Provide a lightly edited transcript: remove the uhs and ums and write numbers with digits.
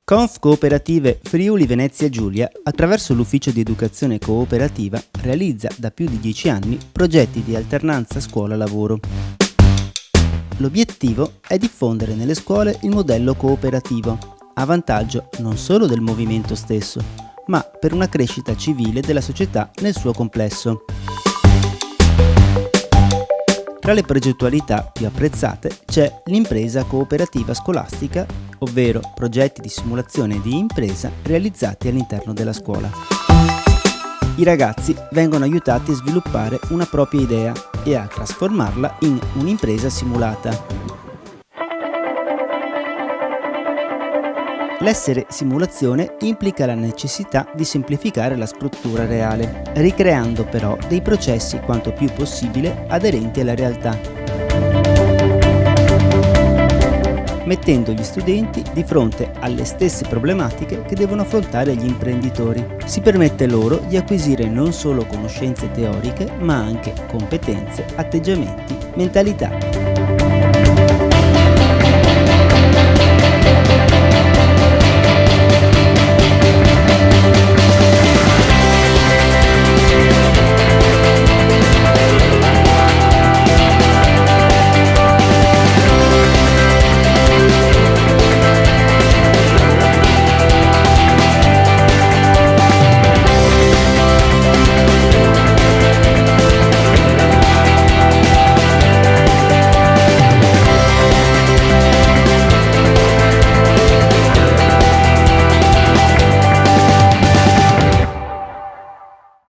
Conf Cooperative Friuli Venezia Giulia, attraverso l'Ufficio di Educazione Cooperativa, realizza da più di 10 anni progetti di alternanza scuola-lavoro. L'obiettivo è diffondere nelle scuole il modello cooperativo, a vantaggio non solo del movimento stesso, ma per una crescita civile della società nel suo complesso. Tra le progettualità più apprezzate c'è l'impresa cooperativa scolastica, ovvero progetti di simulazione di impresa realizzati all'interno della scuola. I ragazzi vengono aiutati a sviluppare una propria idea e a trasformarla in un'impresa simulata. L'essere simulazione implica la necessità di semplificare la struttura reale, ricreando però dei processi quanto più possibile aderenti alla realtà, mettendo gli studenti di fronte alle stesse problematiche che devono affrontare gli imprenditori. Si permette loro di acquisire non solo conoscenze teoriche, ma anche competenze, atteggiamenti, mentalità.